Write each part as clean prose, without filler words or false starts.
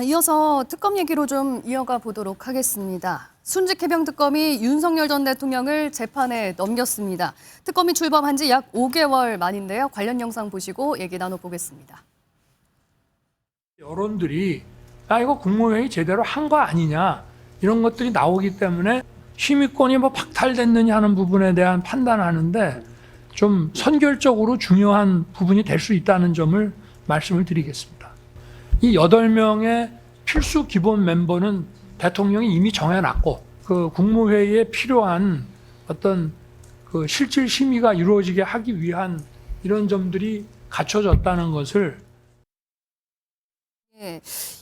이어서 특검 얘기로 좀 이어가 보도록 하겠습니다. 순직 해병 특검이 윤석열 전 대통령을 재판에 넘겼습니다. 특검이 출범한 지 약 5개월 만인데요. 관련 영상 보시고 얘기 나눠보겠습니다. 여론들이 이거 국무회의 제대로 한 거 아니냐 이런 것들이 나오기 때문에 심의권이 박탈됐느냐 하는 부분에 대한 판단하는데 좀 선결적으로 중요한 부분이 될 수 있다는 점을 말씀을 드리겠습니다. 이 8명의 필수 기본 멤버는 대통령이 이미 정해놨고 그 국무회의에 필요한 어떤 그 실질 심의가 이루어지게 하기 위한 이런 점들이 갖춰졌다는 것을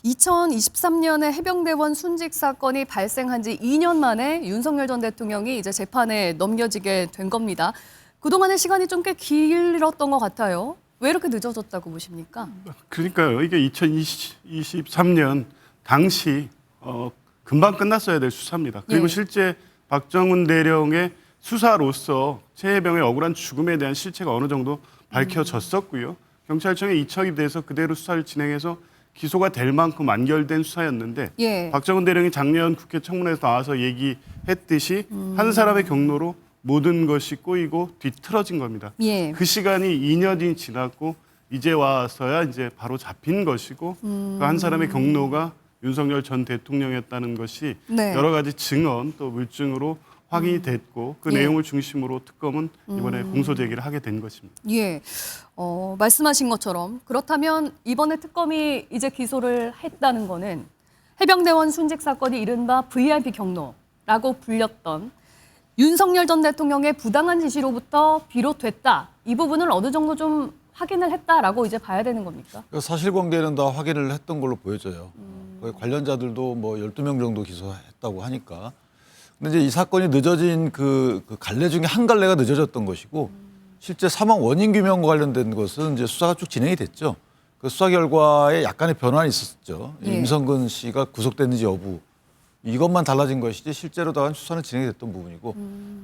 2023년에 해병대원 순직 사건이 발생한 지 2년 만에 윤석열 전 대통령이 이제 재판에 넘겨지게 된 겁니다. 그동안의 시간이 좀 꽤 길었던 것 같아요. 왜 이렇게 늦어졌다고 보십니까? 그러니까요. 이게 2023년 당시 금방 끝났어야 될 수사입니다. 그리고 실제 박정훈 대령의 수사로서 최혜병의 억울한 죽음에 대한 실체가 어느 정도 밝혀졌었고요. 경찰청에 이첩이 돼서 그대로 수사를 진행해서 기소가 될 만큼 완결된 수사였는데 박정훈 대령이 작년 국회 청문회에서 나와서 얘기했듯이 한 사람의 경로로 모든 것이 꼬이고 뒤틀어진 겁니다. 그 시간이 2년이 지났고 이제 와서야 이제 바로 잡힌 것이고 그 한 사람의 경로가 윤석열 전 대통령이었다는 것이 여러 가지 증언 또 물증으로 확인이 됐고 그 내용을 중심으로 특검은 이번에 공소 제기를 하게 된 것입니다. 말씀하신 것처럼 그렇다면 이번에 특검이 이제 기소를 했다는 거는 해병대원 순직 사건이 이른바 VIP 경로라고 불렸던 윤석열 전 대통령의 부당한 지시로부터 비롯됐다. 이 부분을 어느 정도 좀 확인을 했다라고 이제 봐야 되는 겁니까? 사실관계는 다 확인을 했던 걸로 보여져요. 관련자들도 뭐 12명 정도 기소했다고 하니까. 근데 이제 이 사건이 늦어진 그 갈래 중에 한 갈래가 늦어졌던 것이고 실제 사망 원인 규명과 관련된 것은 이제 수사가 쭉 진행이 됐죠. 그 수사 결과에 약간의 변화는 있었죠. 임성근 씨가 구속됐는지 여부. 이것만 달라진 것이지 실제로 다한 수사는 진행이 됐던 부분이고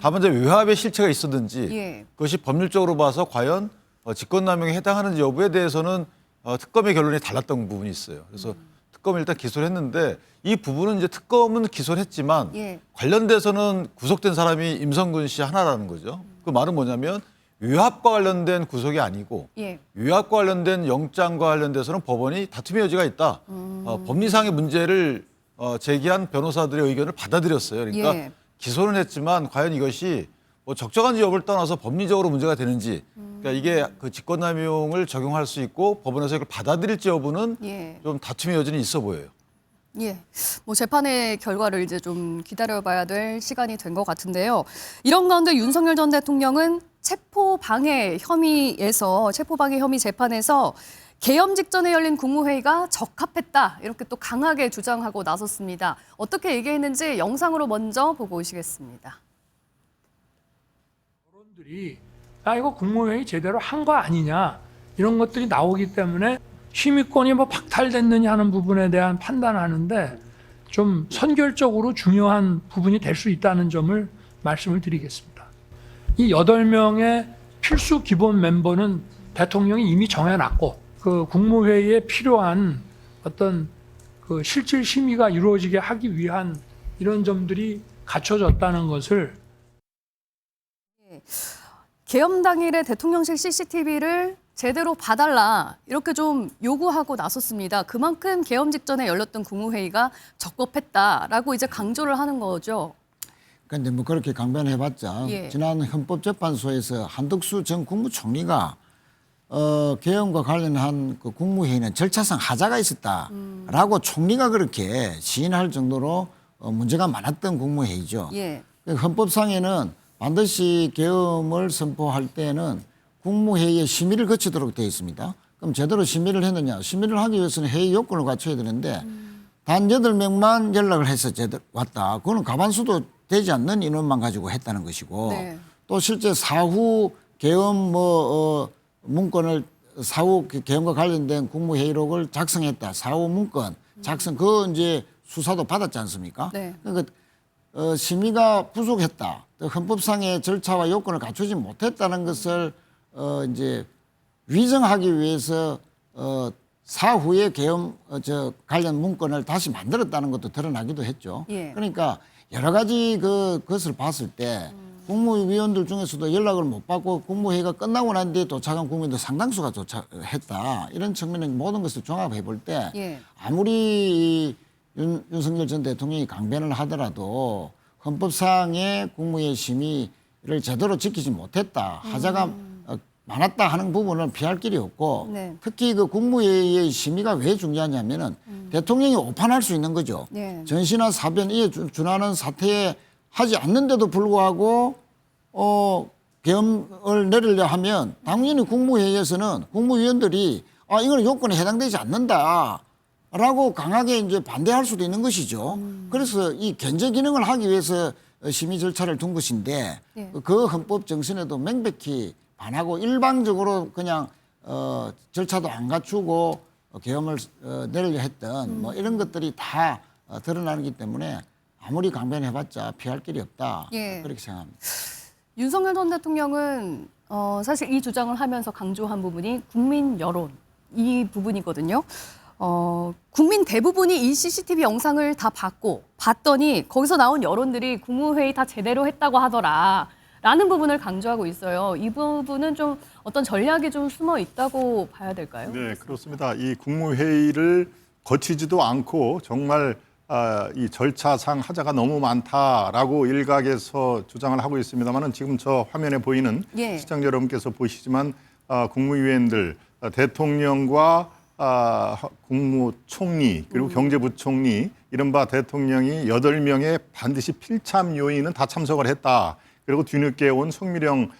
다만 이제 외압의 실체가 있었는지 그것이 법률적으로 봐서 과연 직권남용에 해당하는지 여부에 대해서는 특검의 결론이 달랐던 부분이 있어요. 그래서 특검이 일단 기소를 했는데 이 부분은 이제 특검은 기소를 했지만 관련돼서는 구속된 사람이 임성근 씨 하나라는 거죠. 그 말은 뭐냐면 외압과 관련된 구속이 아니고 외압과 관련된 영장과 관련돼서는 법원이 다툼의 여지가 있다. 법리상의 문제를 제기한 변호사들의 의견을 받아들였어요. 그러니까 기소는 했지만 과연 이것이 뭐 적정한지 여부를 떠나서 법리적으로 문제가 되는지 그러니까 이게 그 직권남용을 적용할 수 있고 법원에서 이걸 받아들일지 여부는 좀 다툼의 여지는 있어 보여요. 뭐 재판의 결과를 이제 좀 기다려봐야 될 시간이 된 것 같은데요. 이런 가운데 윤석열 전 대통령은 체포방해 혐의 재판에서 개엄 직전에 열린 국무회의가 적합했다. 이렇게 또 강하게 주장하고 나섰습니다. 어떻게 얘기했는지 영상으로 먼저 보고 오시겠습니다. 여론들이 이거 국무회의 제대로 한 거 아니냐 이런 것들이 나오기 때문에 심의권이 박탈됐느냐 하는 부분에 대한 판단하는데 좀 선결적으로 중요한 부분이 될 수 있다는 점을 말씀을 드리겠습니다. 이 8명의 필수 기본 멤버는 대통령이 이미 정해놨고 그 국무회의에 필요한 어떤 그 실질 심의가 이루어지게 하기 위한 이런 점들이 갖춰졌다는 것을 개엄 당일에 대통령실 CCTV를 제대로 봐달라 이렇게 좀 요구하고 나섰습니다. 그만큼 개엄 직전에 열렸던 국무회의가 적법했다라고 이제 강조를 하는 거죠. 그런데 뭐 그렇게 강변해봤자 지난 헌법재판소에서 한덕수 전 국무총리가 개헌과 관련한 그 국무회의는 절차상 하자가 있었다라고 총리가 그렇게 시인할 정도로 문제가 많았던 국무회의죠. 헌법상에는 반드시 계엄을 선포할 때는 국무회의에 심의를 거치도록 되어 있습니다. 그럼 제대로 심의를 했느냐? 심의를 하기 위해서는 회의 요건을 갖춰야 되는데 단 8명만 연락을 해서 왔다. 그거는 가반수도 되지 않는 인원만 가지고 했다는 것이고 또 실제 사후 계엄 문건을 사후 계엄과 관련된 국무회의록을 작성했다. 사후 문건 작성 그거 이제 수사도 받았지 않습니까? 그러니까 심의가 부족했다. 헌법상의 절차와 요건을 갖추지 못했다는 것을 이제 위정하기 위해서 사후에 계엄 관련 문건을 다시 만들었다는 것도 드러나기도 했죠. 예. 그러니까 여러 가지 그것을 봤을 때 국무위원들 중에서도 연락을 못 받고 국무회의가 끝나고 난 뒤에 도착한 국민들 상당수가 도착했다. 이런 측면의 모든 것을 종합해 볼 때 예. 아무리 윤석열 전 대통령이 강변을 하더라도 헌법상의 국무회의 심의를 제대로 지키지 못했다. 하자가 많았다 하는 부분은 피할 길이 없고 네. 특히 그 국무회의의 심의가 왜 중요하냐면은 대통령이 오판할 수 있는 거죠. 네. 전시나 사변 이에 준하는 사태에 하지 않는데도 불구하고 계엄을 내리려 하면 당연히 국무회의에서는 국무위원들이 이거는 요건에 해당되지 않는다라고 강하게 이제 반대할 수도 있는 것이죠. 그래서 이 견제 기능을 하기 위해서 심의 절차를 둔 것인데 네. 그 헌법 정신에도 명백히 반하고 일방적으로 그냥 절차도 안 갖추고 계엄을 내리려 했던 뭐 이런 것들이 다 드러나기 때문에 아무리 강변해봤자 피할 길이 없다. 예. 그렇게 생각합니다. 윤석열 전 대통령은 사실 이 주장을 하면서 강조한 부분이 국민 여론 이 부분이거든요. 국민 대부분이 이 CCTV 영상을 다 봤더니 거기서 나온 여론들이 국무회의 다 제대로 했다고 하더라. 라는 부분을 강조하고 있어요. 이 부분은 좀 어떤 전략이 좀 숨어 있다고 봐야 될까요? 네, 그렇습니다. 이 국무회의를 거치지도 않고 정말 이 절차상 하자가 너무 많다라고 일각에서 주장을 하고 있습니다만은 지금 저 화면에 보이는 예. 시청자 여러분께서 보시지만 국무위원들 대통령과 국무총리 그리고 경제부총리 이른바 대통령이 8명의 반드시 필참 요인은 다 참석을 했다. 그리고 뒤늦게 온 송미령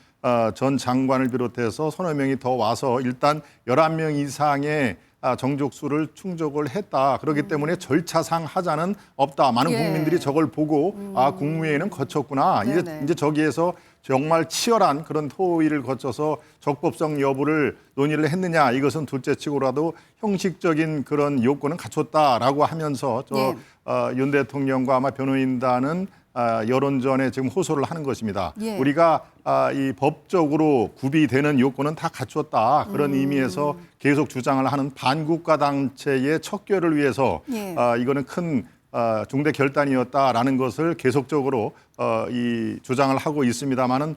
전 장관을 비롯해서 서너 명이 더 와서 일단 11명 이상의 정족수를 충족을 했다. 그렇기 때문에 절차상 하자는 없다. 많은 예. 국민들이 저걸 보고 국무회의는 거쳤구나. 네네. 이제 저기에서 정말 치열한 그런 토의를 거쳐서 적법성 여부를 논의를 했느냐. 이것은 둘째치고라도 형식적인 그런 요건은 갖췄다라고 하면서 예. 윤 대통령과 아마 변호인단은 여론전에 지금 호소를 하는 것입니다. 예. 우리가 이 법적으로 구비되는 요건은 다 갖췄다. 그런 의미에서 계속 주장을 하는 반국가 단체의 척결을 위해서 예. 이거는 큰 중대 결단이었다라는 것을 계속적으로 이 주장을 하고 있습니다만은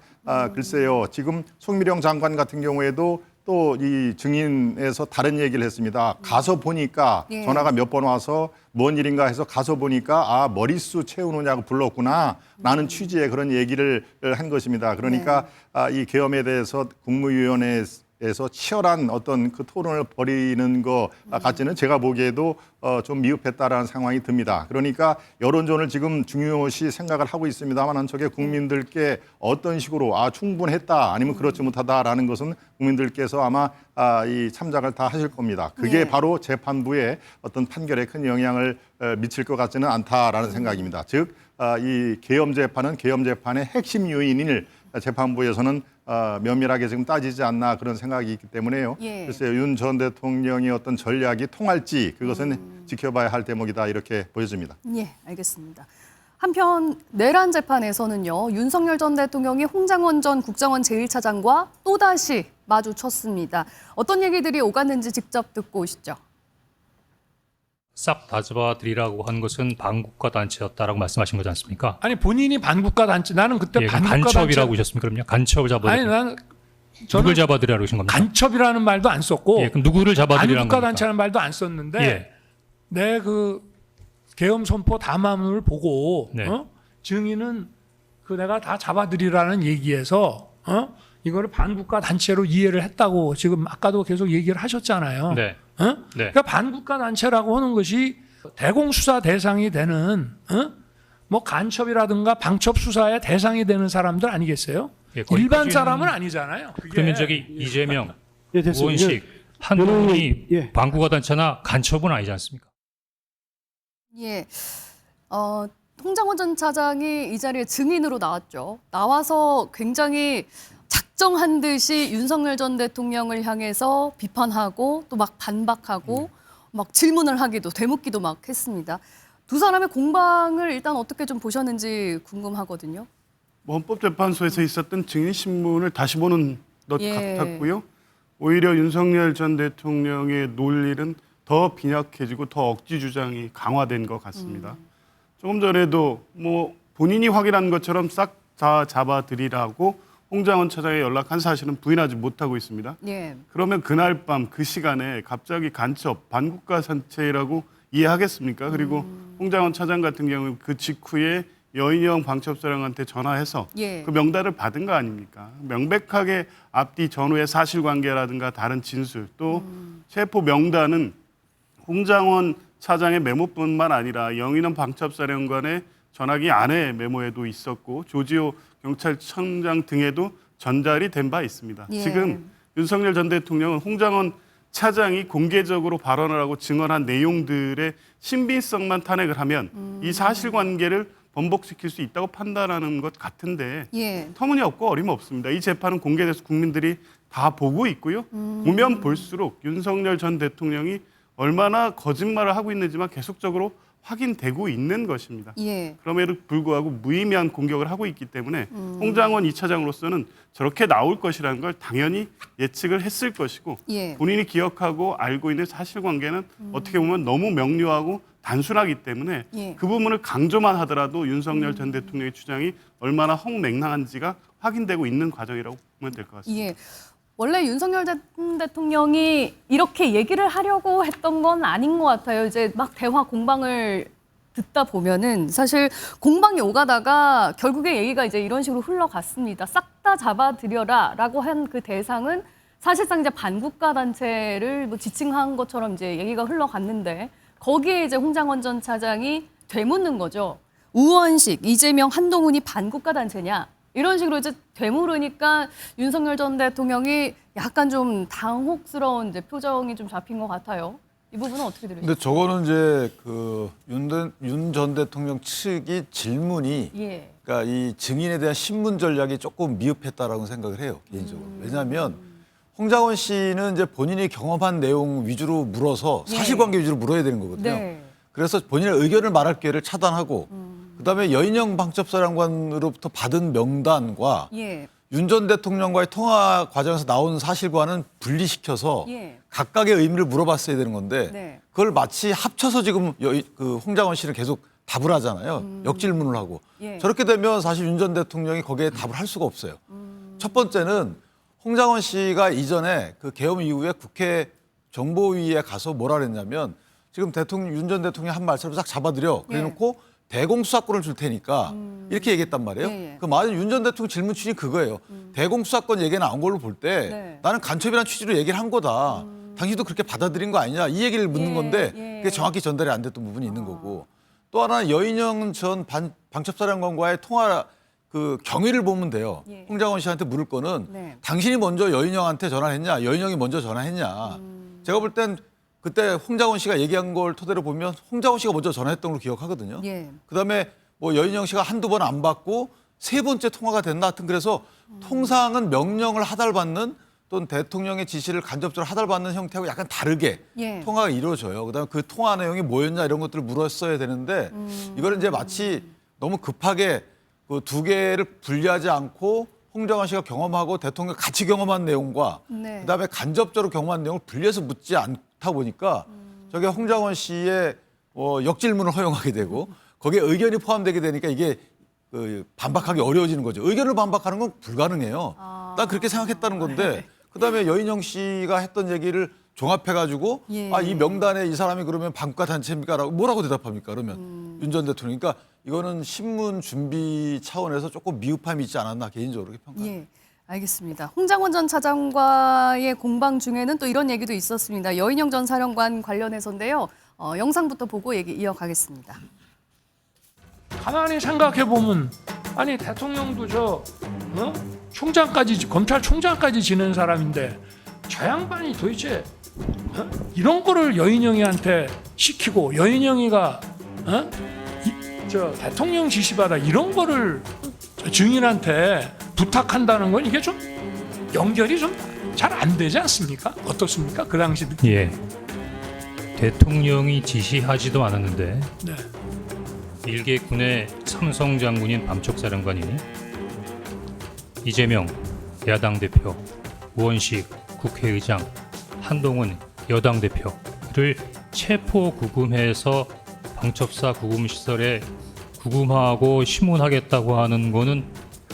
글쎄요. 지금 송미령 장관 같은 경우에도 또 이 증인에서 다른 얘기를 했습니다. 가서 보니까 예. 전화가 몇 번 와서 뭔 일인가 해서 가서 보니까 머릿수 채우느냐고 불렀구나 라는 취지의 그런 얘기를 한 것입니다. 그러니까 이 계엄에 대해서 국무위원회에서 치열한 어떤 그 토론을 벌이는 것 같지는 제가 보기에도 좀 미흡했다라는 상황이 듭니다. 그러니까 여론전을 지금 중요시 생각을 하고 있습니다만 저게 국민들께 어떤 식으로 충분했다 아니면 그렇지 못하다라는 것은 국민들께서 아마 이 참작을 다 하실 겁니다. 그게 네. 바로 재판부의 어떤 판결에 큰 영향을 미칠 것 같지는 않다라는 생각입니다. 즉, 이 계엄 재판은 계엄 재판의 핵심 요인을 재판부에서는 면밀하게 지금 따지지 않나 그런 생각이 있기 때문에요. 예. 글쎄요, 윤 전 대통령의 어떤 전략이 통할지 그것은 지켜봐야 할 대목이다 이렇게 보여집니다. 예, 알겠습니다. 한편 내란 재판에서는요. 윤석열 전 대통령이 홍장원 전 국정원 제1차장과 또다시 마주쳤습니다. 어떤 얘기들이 오갔는지 직접 듣고 오시죠. 싹 다 잡아들이라고 한 것은 반국가 단체였다라고 말씀하신 거지 않습니까? 아니 본인이 반국가 단체 나는 그때 예, 반국가 간첩이라고 단체 하셨습니까? 그럼요. 간첩을 잡아들이. 아니 나는 저는 누굴 잡아들이라고 하신 겁니까? 간첩이라는 말도 안 썼고 예, 그럼 누구를 잡아들이라는 반국가 겁니까? 단체라는 말도 안 썼는데 예. 내 그 계엄 선포 담화문을 보고 네. 증인은 그 내가 다 잡아들이라는 얘기에서 이거를 반국가 단체로 이해를 했다고 지금 아까도 계속 얘기를 하셨잖아요. 네. 네. 네. 그러니까 반국가 단체라고 하는 것이 대공 수사 대상이 되는 뭐 간첩이라든가 방첩 수사의 대상이 되는 사람들 아니겠어요? 예, 일반 거기까지는- 사람은 아니잖아요. 그게. 그러면 저기 이재명, 예, 됐습니다. 우원식 한 분이 예. 반국가 단체나 간첩은 아니지 않습니까? 예, 홍장원 전 차장이 이 자리에 증인으로 나왔죠. 나와서 굉장히 작정한 듯이 윤석열 전 대통령을 향해서 비판하고 또 막 반박하고 막 질문을 하기도 되묻기도 막 했습니다. 두 사람의 공방을 일단 어떻게 좀 보셨는지 궁금하거든요. 헌법재판소에서 있었던 증인 신문을 다시 보는 것 예. 같았고요. 오히려 윤석열 전 대통령의 논리는 더 빈약해지고 더 억지 주장이 강화된 것 같습니다. 조금 전에도 뭐 본인이 확인한 것처럼 싹 다 잡아들이라고 홍장원 차장에 연락한 사실은 부인하지 못하고 있습니다. 예. 그러면 그날 밤 그 시간에 갑자기 간첩 반국가 단체라고 이해하겠습니까? 그리고 홍장원 차장 같은 경우는 그 직후에 여인영 방첩사령한테 전화해서 예. 그 명단을 받은 거 아닙니까? 명백하게 앞뒤 전후의 사실관계라든가 다른 진술 또 체포 명단은 홍장원 차장의 메모뿐만 아니라 영인원 방첩사령관의 전화기 안에 메모에도 있었고 조지호 경찰청장 등에도 전달이 된 바 있습니다. 예. 지금 윤석열 전 대통령은 홍장원 차장이 공개적으로 발언을 하고 증언한 내용들의 신빙성만 탄핵을 하면 이 사실관계를 번복시킬 수 있다고 판단하는 것 같은데 예. 터무니없고 어림없습니다. 이 재판은 공개돼서 국민들이 다 보고 있고요. 보면 볼수록 윤석열 전 대통령이 얼마나 거짓말을 하고 있는지만 계속적으로 확인되고 있는 것입니다. 예. 그럼에도 불구하고 무의미한 공격을 하고 있기 때문에 홍장원 2차장으로서는 저렇게 나올 것이라는 걸 당연히 예측을 했을 것이고 예. 본인이 기억하고 알고 있는 사실관계는 어떻게 보면 너무 명료하고 단순하기 때문에 예. 그 부분을 강조만 하더라도 윤석열 전 대통령의 주장이 얼마나 헛맹랑한지가 확인되고 있는 과정이라고 보면 될 것 같습니다. 예. 원래 윤석열 전 대통령이 이렇게 얘기를 하려고 했던 건 아닌 것 같아요. 이제 막 대화 공방을 듣다 보면은 사실 공방이 오가다가 결국에 얘기가 이제 이런 식으로 흘러갔습니다. 싹 다 잡아들여라라고 한 그 대상은 사실상 이제 반국가 단체를 뭐 지칭한 것처럼 이제 얘기가 흘러갔는데 거기에 이제 홍장원 전 차장이 되묻는 거죠. 우원식, 이재명, 한동훈이 반국가 단체냐? 이런 식으로 이제 되물으니까 윤석열 전 대통령이 약간 좀 당혹스러운 이제 표정이 좀 잡힌 것 같아요. 이 부분은 어떻게 들으세요? 근데 저거는 이제 그 윤 전 대통령 측이 질문이 예. 그러니까 이 증인에 대한 신문 전략이 조금 미흡했다라고 생각을 해요, 개인적으로. 왜냐하면 홍장원 씨는 이제 본인이 경험한 내용 위주로 물어서 예. 사실관계 위주로 물어야 되는 거거든요. 네. 그래서 본인의 의견을 말할 기회를 차단하고 그다음에 여인영 방첩사령관으로부터 받은 명단과 예. 윤 전 대통령과의 통화 과정에서 나온 사실과는 분리시켜서 예. 각각의 의미를 물어봤어야 되는 건데 네. 그걸 마치 합쳐서 지금 그 홍장원 씨는 계속 답을 하잖아요. 역질문을 하고. 예. 저렇게 되면 사실 윤 전 대통령이 거기에 답을 할 수가 없어요. 첫 번째는 홍장원 씨가 이전에 그 계엄 이후에 국회 정보위에 가서 뭐라 그랬냐면 지금 윤 전 대통령이 한 말처럼 싹 잡아들여 그래놓고 대공수사권을 줄 테니까 이렇게 얘기했단 말이에요. 예, 예. 그 많은 윤 전 대통령 질문 취지 그거예요. 대공수사권 얘기가 나온 걸로 볼 때 네. 나는 간첩이라는 취지로 얘기를 한 거다. 당신도 그렇게 받아들인 거 아니냐 이 얘기를 묻는 예, 건데 예. 그게 정확히 전달이 안 됐던 부분이 있는 거고 또 하나는 여인영 전 방첩사령관과의 통화 그 경위를 보면 돼요. 예. 홍장원 씨한테 물을 거는 네. 당신이 먼저 여인영한테 전화했냐 여인영이 먼저 전화했냐. 제가 볼 땐 그때 홍장원 씨가 얘기한 걸 토대로 보면 홍장원 씨가 먼저 전화했던 걸로 기억하거든요. 예. 그다음에 뭐 여인영 씨가 한두 번 안 받고 세 번째 통화가 됐나 하여튼 그래서 통상은 명령을 하달받는 또는 대통령의 지시를 간접적으로 하달받는 형태하고 약간 다르게 예. 통화가 이루어져요. 그다음에 그 통화 내용이 뭐였냐 이런 것들을 물었어야 되는데 이거는 이제 마치 너무 급하게 그 두 개를 분리하지 않고 홍장원 씨가 경험하고 대통령 같이 경험한 내용과 네. 그다음에 간접적으로 경험한 내용을 분리해서 묻지 않다 보니까 저게 홍장원 씨의 역질문을 허용하게 되고 거기에 의견이 포함되게 되니까 이게 그 반박하기 어려워지는 거죠. 의견을 반박하는 건 불가능해요. 난 그렇게 생각했다는 건데 그다음에 여인영 씨가 했던 얘기를 종합해가지고 예. 아, 이 명단에 이 사람이 그러면 반국가 단체입니까? 라고 뭐라고 대답합니까? 그러면 윤 전 대통령. 그러니까 이거는 신문 준비 차원에서 조금 미흡함이 있지 않았나 개인적으로 그렇게 평가합니다. 예. 알겠습니다. 홍장원 전 차장과의 공방 중에는 또 이런 얘기도 있었습니다. 여인영 전 사령관 관련해서인데요. 영상부터 보고 얘기 이어가겠습니다. 가만히 생각해 보면 아니 대통령도 총장까지 검찰총장까지 지낸 사람인데 저 양반이 도대체 이런 거를 여인영이한테 시키고 여인영이가 저 대통령 지시받아 이런 거를 증인한테 부탁한다는 건 이게 좀 연결이 좀 잘 안 되지 않습니까? 어떻습니까? 그 당시 느낌. 예. 대통령이 지시하지도 않았는데 네. 일개 군의 삼성 장군인 밤촉사령관이 이재명 야당 대표, 우원식 국회의장, 한동훈 여당 대표를 체포 구금해서 방첩사 구금시설에 구금하고 심문하겠다고 하는 거는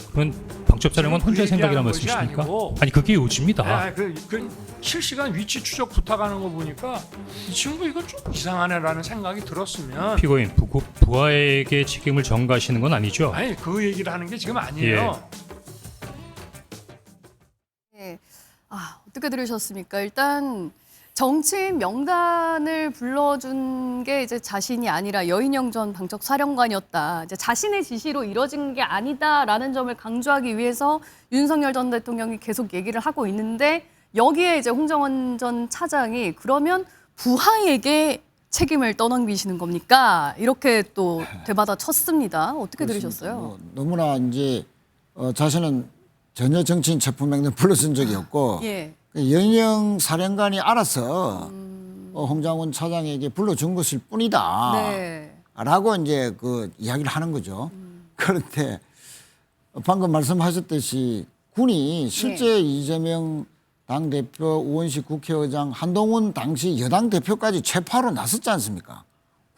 그건 방첩사령관 지금 혼자 그 생각이란 얘기하는 것이 말씀이십니까? 아니고. 아니 그게 요지입니다. 그 실시간 위치 추적 부탁하는 거 보니까 이 친구 이거 좀 이상하네라는 생각이 들었으면 피고인 부하에게 책임을 전가하시는 건 아니죠? 아니 그 얘기를 하는 게 지금 아니에요. 예. 어떻게 들으셨습니까? 일단 정치인 명단을 불러준 게 이제 자신이 아니라 여인영 전 방첩사령관이었다. 이제 자신의 지시로 이뤄진 게 아니다라는 점을 강조하기 위해서 윤석열 전 대통령이 계속 얘기를 하고 있는데 여기에 이제 홍정원 전 차장이 그러면 부하에게 책임을 떠넘기시는 겁니까? 이렇게 또 되받아 쳤습니다. 어떻게 들으셨어요? 뭐 너무나 이제 자신은 전혀 정치인 체포 명령 불러준 적이 없고 예. 여인영 사령관이 알아서 홍장원 차장에게 불러준 것일 뿐이다. 네. 라고 이제 그 이야기를 하는 거죠. 그런데 방금 말씀하셨듯이 군이 실제 이재명 당대표, 우원식 국회의장, 한동훈 당시 여당 대표까지 체포하러 나섰지 않습니까?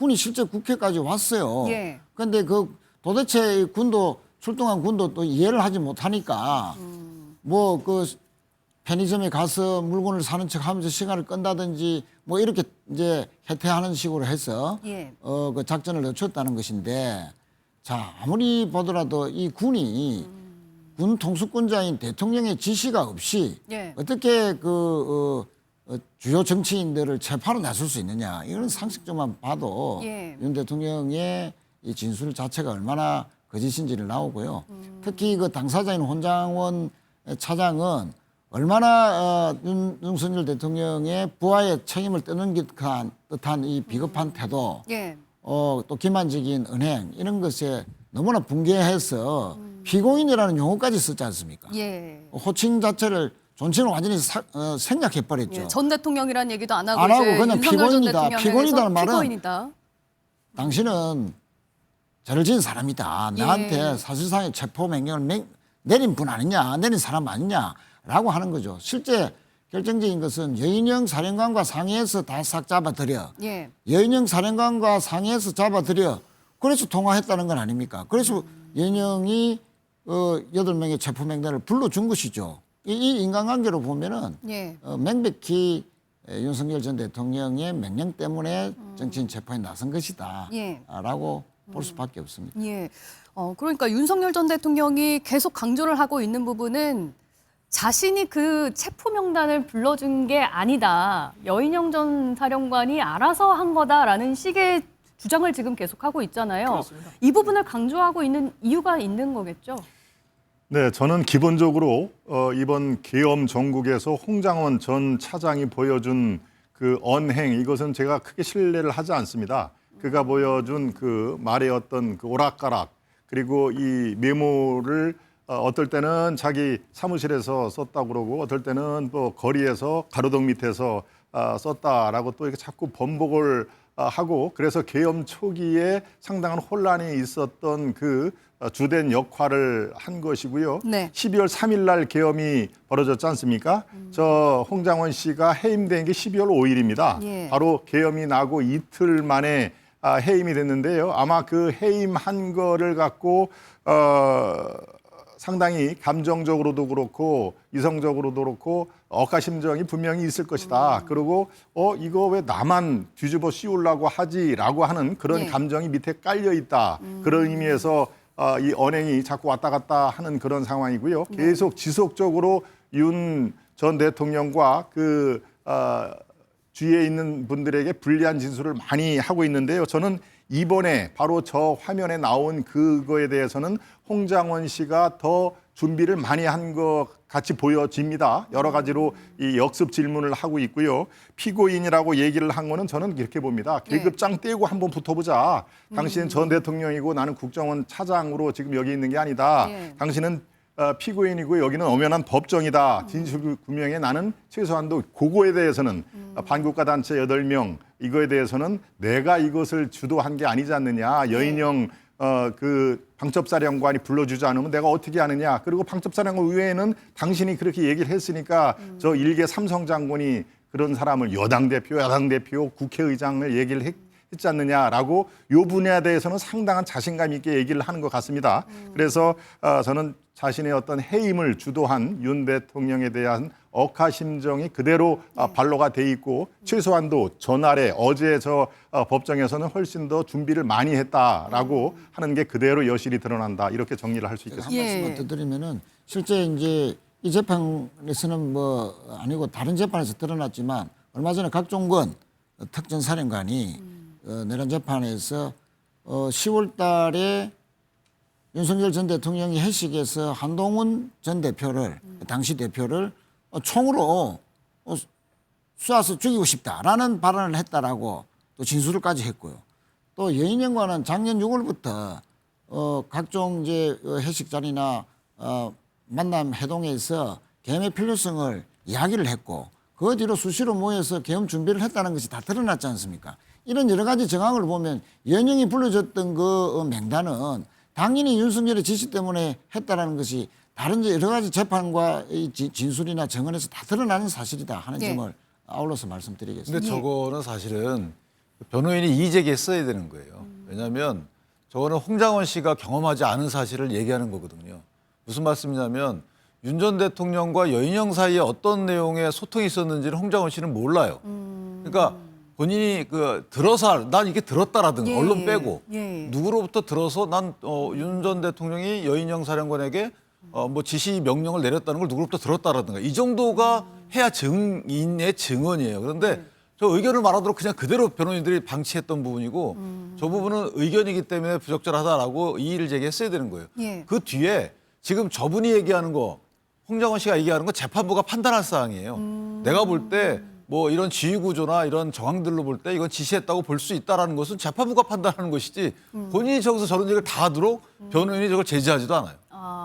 군이 실제 국회까지 왔어요. 예. 그런데 그 도대체 군도 출동한 군도 또 이해를 하지 못하니까 뭐 그 편의점에 가서 물건을 사는 척 하면서 시간을 끈다든지 뭐 이렇게 이제 해태하는 식으로 해서 예. 그 작전을 늦췄다는 것인데 자, 아무리 보더라도 이 군이 군 통수권자인 대통령의 지시가 없이 예. 어떻게 주요 정치인들을 체포하러 나설 수 있느냐. 이런 상식적만 봐도 예. 윤 대통령의 이 진술 자체가 얼마나 거짓인지를 나오고요. 특히 그 당사자인 홍장원 차장은 얼마나 윤석열 대통령의 부하의 책임을 떠넘긴 듯한 이 비겁한 태도, 예. 또 기만적인 언행 이런 것에 너무나 붕괴해서 피고인이라는 용어까지 썼지 않습니까? 예. 호칭 자체를 존칭을 완전히 생략해버렸죠. 예. 전 대통령이라는 얘기도 안 하고, 안 하고 이제 그냥 윤석열 전 피고인이다. 대통령에 피고인이다는 대해서 말은 피고인이다. 당신은 죄를 지은 사람이다. 예. 나한테 사실상의 체포 명령을 내린 분 아니냐, 내린 사람 아니냐라고 하는 거죠. 실제 결정적인 것은 여인영 사령관과 상의해서 다 싹 잡아들여. 예. 여인영 사령관과 상의해서 잡아들여. 그래서 통화했다는 건 아닙니까? 그래서 여인영이 8명의 체포 명단을 불러준 것이죠. 이 인간관계로 보면은 예. 명백히 윤석열 전 대통령의 명령 때문에 정치인 체포에 나선 것이다. 예. 라고 볼 수밖에 없습니다. 예. 그러니까 윤석열 전 대통령이 계속 강조를 하고 있는 부분은 자신이 그 체포 명단을 불러준 게 아니다. 여인영 전 사령관이 알아서 한 거다라는 식의 주장을 지금 계속하고 있잖아요. 그렇습니다. 이 부분을 강조하고 있는 이유가 있는 거겠죠? 네, 저는 기본적으로 이번 계엄 정국에서 홍장원 전 차장이 보여준 그 언행, 이것은 제가 크게 신뢰를 하지 않습니다. 그가 보여준 그 말의 어떤 그 오락가락, 그리고 이 메모를 어떨 때는 자기 사무실에서 썼다고 그러고 어떨 때는 뭐 거리에서 가로등 밑에서 썼다라고 또 이렇게 자꾸 번복을 하고, 그래서 계엄 초기에 상당한 혼란이 있었던 그 주된 역할을 한 것이고요. 네. 12월 3일 날 계엄이 벌어졌지 않습니까? 저 홍장원 씨가 해임된 게 12월 5일입니다. 예. 바로 계엄이 나고 이틀 만에 해임이 됐는데요. 아마 그 해임한 거를 갖고 상당히 감정적으로도 그렇고 이성적으로도 그렇고 억가심정이 분명히 있을 것이다. 그리고 이거 왜 나만 뒤집어 씌우려고 하지라고 하는 그런 네. 감정이 밑에 깔려 있다. 그런 의미에서 이 언행이 자꾸 왔다 갔다 하는 그런 상황이고요. 계속 지속적으로 윤 전 대통령과 그 주위에 있는 분들에게 불리한 진술을 많이 하고 있는데요. 저는 이번에 바로 저 화면에 나온 그거에 대해서는 홍장원 씨가 더 준비를 많이 한 것 같이 보여집니다. 여러 가지로 이 역습 질문을 하고 있고요. 피고인이라고 얘기를 한 거는 저는 이렇게 봅니다. 계급장 떼고 한번 붙어보자. 당신은 전 대통령이고 나는 국정원 차장으로 지금 여기 있는 게 아니다. 예. 당신은 피고인이고 여기는 엄연한 법정이다. 진실 규명에 나는 최소한도 그거에 대해서는 반국가 단체 8명 이거에 대해서는 내가 이것을 주도한 게 아니지 않느냐. 여인영 그 방첩사령관이 불러주지 않으면 내가 어떻게 하느냐. 그리고 방첩사령관 외에는 당신이 그렇게 얘기를 했으니까 저 일개 삼성 장군이 그런 사람을 여당 대표, 국회의장을 얘기를 했지 않느냐라고 요 분야에 대해서는 상당한 자신감 있게 얘기를 하는 것 같습니다. 그래서 저는 자신의 어떤 해임을 주도한 윤 대통령에 대한 억하심정이 그대로 반로가 돼 있고 최소한도 전날에 어제 저 법정에서는 훨씬 더 준비를 많이 했다라고 하는 게 그대로 여실히 드러난다. 이렇게 정리를 할 수 있겠습니다. 한 말씀만 더 드리면은 실제 이제 이 재판에서는 뭐 아니고 다른 재판에서 드러났지만 얼마 전에 각종건 특전사령관이 내란 재판에서 10월 달에 윤석열 전 대통령이 회식에서 한동훈 전 대표를 당시 대표를 총으로 쏴서 죽이고 싶다라는 발언을 했다라고 또 진술까지 했고요. 또 여인영과는 작년 6월부터 각종 이제 회식 자리나 만남 회동에서 계엄의 필요성을 이야기를 했고 그 뒤로 수시로 모여서 계엄 준비를 했다는 것이 다 드러났지 않습니까? 이런 여러 가지 정황을 보면 여인영이 불러줬던 그 명단은 당연히 윤석열의 지시 때문에 했다라는 것이 다른 여러 가지 재판과 진술이나 증언에서 다 드러나는 사실이다 하는 점을 아울러서 말씀드리겠습니다. 근데 저거는 사실은 변호인이 이의제기했어야 되는 거예요. 왜냐하면 저거는 홍장원 씨가 경험하지 않은 사실을 얘기하는 거거든요. 무슨 말씀이냐면 윤 전 대통령과 여인영 사이에 어떤 내용의 소통이 있었는지를 홍장원 씨는 몰라요. 그러니까 본인이 들어서 난 이게 들었다라든가 언론 빼고 누구로부터 들어서 난 윤 전 대통령이 여인영 사령관에게 뭐 지시 명령을 내렸다는 걸 누구로부터 들었다라든가 이 정도가 해야 증인의 증언이에요. 그런데 저 의견을 말하도록 그냥 그대로 변호인들이 방치했던 부분이고 저 부분은 의견이기 때문에 부적절하다라고 이의를 제기했어야 되는 거예요. 그 뒤에 지금 저분이 얘기하는 거 홍장원 씨가 얘기하는 거 재판부가 판단할 사항이에요. 내가 볼 때 뭐 이런 지휘 구조나 이런 정황들로 볼 때 이건 지시했다고 볼 수 있다라는 것은 재판부가 판단하는 것이지 본인이 저기서 저런 얘기를 다 하도록 변호인이 저걸 제지하지도 않아요.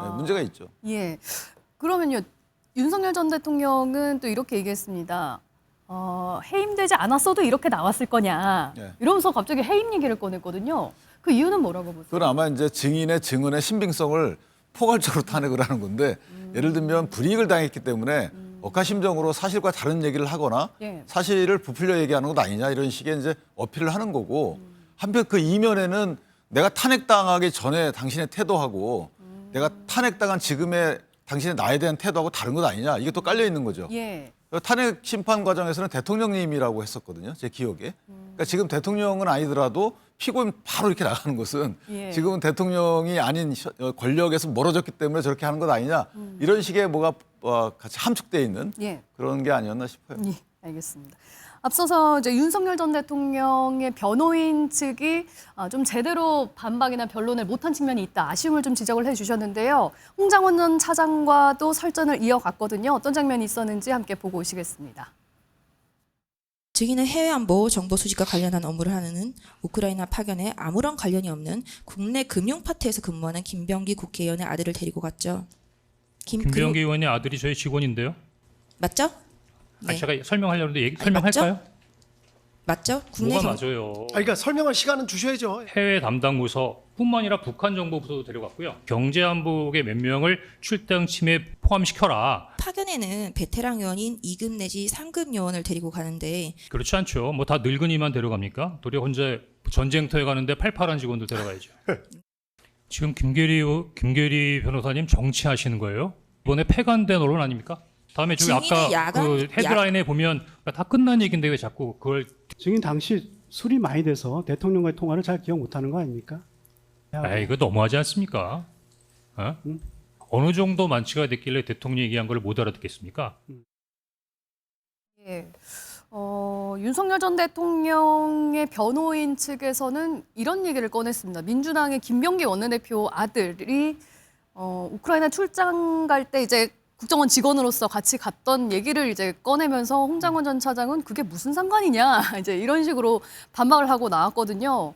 네, 문제가 있죠. 예. 그러면요. 윤석열 전 대통령은 또 이렇게 얘기했습니다. 해임되지 않았어도 이렇게 나왔을 거냐. 이러면서 갑자기 해임 얘기를 꺼냈거든요. 그 이유는 뭐라고 보세요? 그건 아마 이제 증인의 증언의 신빙성을 포괄적으로 탄핵을 하는 건데 예를 들면 불이익을 당했기 때문에 억하심정으로 사실과 다른 얘기를 하거나 사실을 부풀려 얘기하는 것 아니냐 이런 식의 이제 어필을 하는 거고 한편 그 이면에는 내가 탄핵당하기 전에 당신의 태도하고 내가 탄핵당한 지금의 당신의 나에 대한 태도하고 다른 것 아니냐 이게 또 깔려 있는 거죠. 탄핵 심판 과정에서는 대통령님이라고 했었거든요. 제 기억에. 그러니까 지금 대통령은 아니더라도 피고인 바로 이렇게 나가는 것은 지금은 대통령이 아닌 권력에서 멀어졌기 때문에 저렇게 하는 것 아니냐 이런 식의 뭐가 같이 함축되어 있는 그런 게 아니었나 싶어요. 알겠습니다. 앞서서 이제 윤석열 전 대통령의 변호인 측이 좀 제대로 반박이나 변론을 못한 측면이 있다. 아쉬움을 좀 지적을 해주셨는데요. 홍장원 전 차장과도 설전을 이어갔거든요. 어떤 장면이 있었는지 함께 보고 오시겠습니다. 증인은 해외안보 정보 수집과 관련한 업무를 하는 우크라이나 파견에 아무런 관련이 없는 국내 금융 파트에서 근무하는 김병기 국회의원의 아들을 데리고 갔죠. 김병기 의원의 아들이 저희 직원인데요. 맞죠? 네. 제가 설명하려는데 설명할까요? 맞죠? 국내 뭐가 맞아요. 그러니까 설명할 시간은 주셔야죠. 해외 담당 부서뿐만 아니라 북한 정보부서도 데려갔고요. 경제안보국의 몇 명을 출당 침해 포함시켜라. 파견에는 베테랑 요원인 2급 내지 3급 요원을 데리고 가는데 그렇지 않죠. 뭐 다 늙은이만 데려갑니까? 도리어 혼자 전쟁터에 가는데 팔팔한 직원들 데려가야죠. 지금 김계리 변호사님 정치하시는 거예요? 이번에 폐간된 언론 아닙니까? 다음에 저기 아까 그 헤드라인에 보면 다 끝난 얘기인데 왜 자꾸 그걸 증인 당시 술이 많이 돼서 대통령과의 통화를 잘 기억 못하는 거 아닙니까? 이거 너무하지 않습니까? 어느 정도 만취가 됐길래 대통령이 얘기한 걸 못 알아듣겠습니까? 윤석열 전 대통령의 변호인 측에서는 이런 얘기를 꺼냈습니다. 민주당의 김병기 원내대표 아들이 우크라이나 출장 갈 때 이제 국정원 직원으로서 같이 갔던 얘기를 이제 꺼내면서 홍장원 전 차장은 그게 무슨 상관이냐 이제 이런 식으로 반박을 하고 나왔거든요.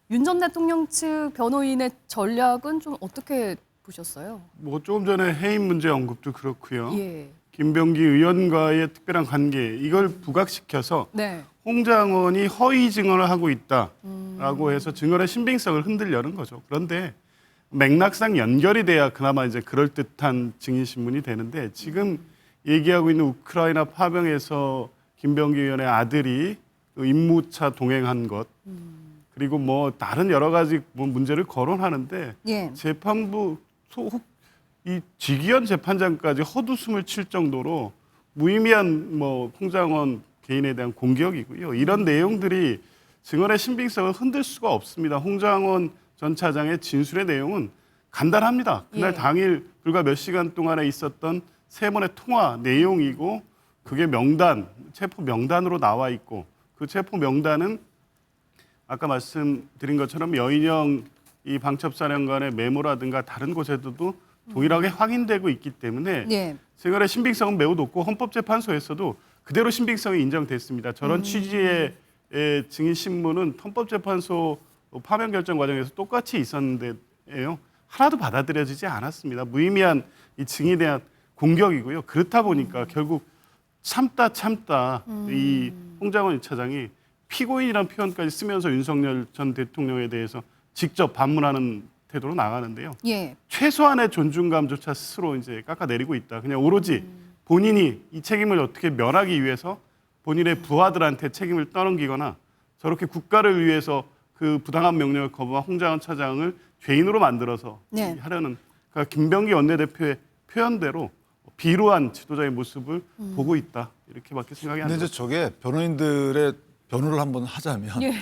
윤 전 대통령 측 변호인의 전략은 좀 어떻게 보셨어요? 뭐 조금 전에 해임 문제 언급도 그렇고요. 김병기 의원과의 특별한 관계 이걸 부각시켜서 홍 장원이 허위 증언을 하고 있다라고 해서 증언의 신빙성을 흔들려는 거죠. 그런데 맥락상 연결이 돼야 그나마 이제 그럴듯한 증인 신문이 되는데 지금 얘기하고 있는 우크라이나 파병에서 김병기 의원의 아들이 그 임무차 동행한 것 그리고 뭐 다른 여러 가지 뭐 문제를 거론하는데 예. 재판부 이 지기현 재판장까지 헛웃음을 칠 정도로 무의미한 뭐 홍장원 개인에 대한 공격이고요. 이런 내용들이 증언의 신빙성을 흔들 수가 없습니다. 홍장원 전 차장의 진술의 내용은 간단합니다. 그날 예. 당일 불과 몇 시간 동안에 있었던 3번의 통화 내용이고 그게 명단, 체포 명단으로 나와 있고 그 체포 명단은 아까 말씀드린 것처럼 여인영 이 방첩사령관의 메모라든가 다른 곳에서도 동일하게 확인되고 있기 때문에 예. 증언의 신빙성은 매우 높고 헌법재판소에서도 그대로 신빙성이 인정됐습니다. 저런 취지의 증인 신문은 헌법재판소 파면 결정 과정에서 똑같이 있었는데요. 하나도 받아들여지지 않았습니다. 무의미한 이 증인에 대한 공격이고요. 그렇다 보니까 결국 참다 이 홍장원 차장이 피고인이라는 표현까지 쓰면서 윤석열 전 대통령에 대해서 직접 반문하는 태도로 나가는데요. 예. 최소한의 존중감조차 스스로 이제 깎아내리고 있다. 그냥 오로지 본인이 이 책임을 어떻게 면하기 위해서 본인의 부하들한테 책임을 떠넘기거나 저렇게 국가를 위해서 그 부당한 명령을 거부한 홍장원 차장을 죄인으로 만들어서 네. 하려는 그러니까 김병기 원내대표의 표현대로 비루한 지도자의 모습을 보고 있다. 이렇게밖에 생각이 안 근데 듭니다. 이제 저게 변호인들의 변호를 한번 하자면 예.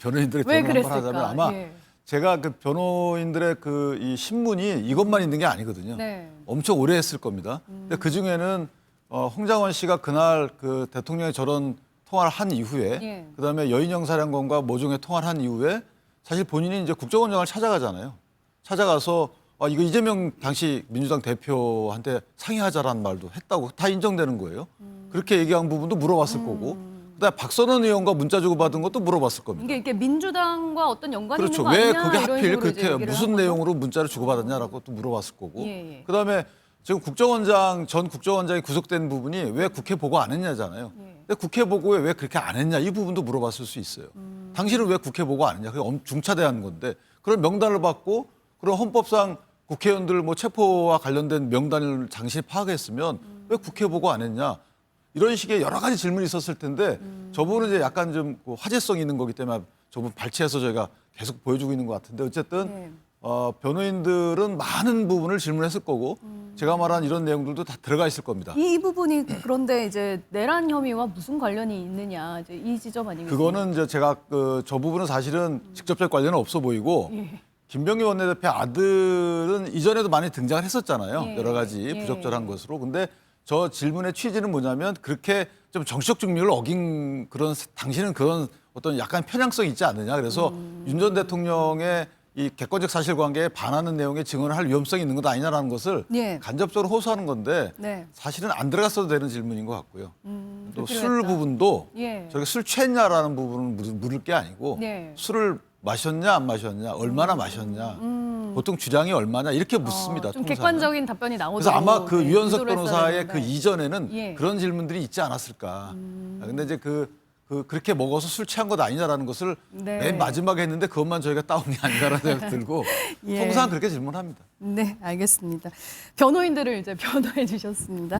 변호인들의 왜 변호를 한번 그랬을까? 하자면 아마 예. 제가 그 변호인들의 그 이 신문이 이것만 있는 게 아니거든요. 네. 엄청 오래 했을 겁니다. 근데 그 중에는 홍장원 씨가 그날 그 대통령이 저런 통화를 한 이후에 예. 그다음에 여인영 사령관과 모종의 통화를 한 이후에 사실 본인이 이제 국정원장을 찾아가잖아요. 찾아가서 이거 이재명 당시 민주당 대표한테 상의하자라는 말도 했다고 다 인정되는 거예요. 그렇게 얘기한 부분도 물어봤을 거고 그다음에 박선원 의원과 문자 주고받은 것도 물어봤을 겁니다. 이게 민주당과 어떤 연관이 그렇죠. 있는 거 왜 아니냐 그게 이런 하필 식으로 이제 그렇게 얘기를 무슨 한 거죠? 내용으로 문자를 주고받았냐라고 또 물어봤을 거고. 예, 예. 그다음에 지금 전 국정원장이 구속된 부분이 왜 국회 보고 안 했냐잖아요. 예. 근데 국회 보고에 왜 그렇게 안 했냐 이 부분도 물어봤을 수 있어요. 당신은 왜 국회 보고 안 했냐? 그게 중차대한 건데 그런 명단을 받고 그런 헌법상 국회의원들 뭐 체포와 관련된 명단을 당신이 파악했으면 왜 국회 보고 안 했냐? 이런 식의 여러 가지 질문이 있었을 텐데 저 부분은 이제 약간 좀 화제성이 있는 거기 때문에 저 부분 발췌해서 저희가 계속 보여주고 있는 것 같은데 어쨌든 네. 변호인들은 많은 부분을 질문했을 거고 제가 말한 이런 내용들도 다 들어가 있을 겁니다. 이 부분이 그런데 이제 내란 혐의와 무슨 관련이 있느냐 이제 이 지점 아니겠습니까? 그거는 이제 제가 저 부분은 사실은 직접적 관련은 없어 보이고 예. 김병기 원내대표 아들은 이전에도 많이 등장을 했었잖아요. 예. 여러 가지 예. 부적절한 것으로. 근데 저 질문의 취지는 뭐냐면 그렇게 좀 정치적 중립을 어긴 그런 당신은 그런 어떤 약간 편향성이 있지 않느냐. 그래서 윤 전 대통령의 이 객관적 사실관계에 반하는 내용의 증언을 할 위험성이 있는 것 아니냐라는 것을 예. 간접적으로 호소하는 건데 네. 사실은 안 들어갔어도 되는 질문인 것 같고요. 또 그렇기로 술 했다. 부분도 예. 저게 술 취했냐라는 부분은 물을 게 아니고 네. 술을 마셨냐 안 마셨냐 얼마나 마셨냐 보통 주량이 얼마냐 이렇게 묻습니다. 좀 통상은. 객관적인 답변이 나오도록 그래서 아마 그 네, 유현석 유도를 했어야 변호사의 그 되는데. 이전에는 예. 그런 질문들이 있지 않았을까. 근데 이제 그렇게 먹어서 술 취한 것 아니냐라는 것을 네. 맨 마지막에 했는데 그것만 저희가 따온 게 아니라는 생각 들고 예. 통상 그렇게 질문합니다. 네, 알겠습니다. 변호인들을 이제 변호해 주셨습니다.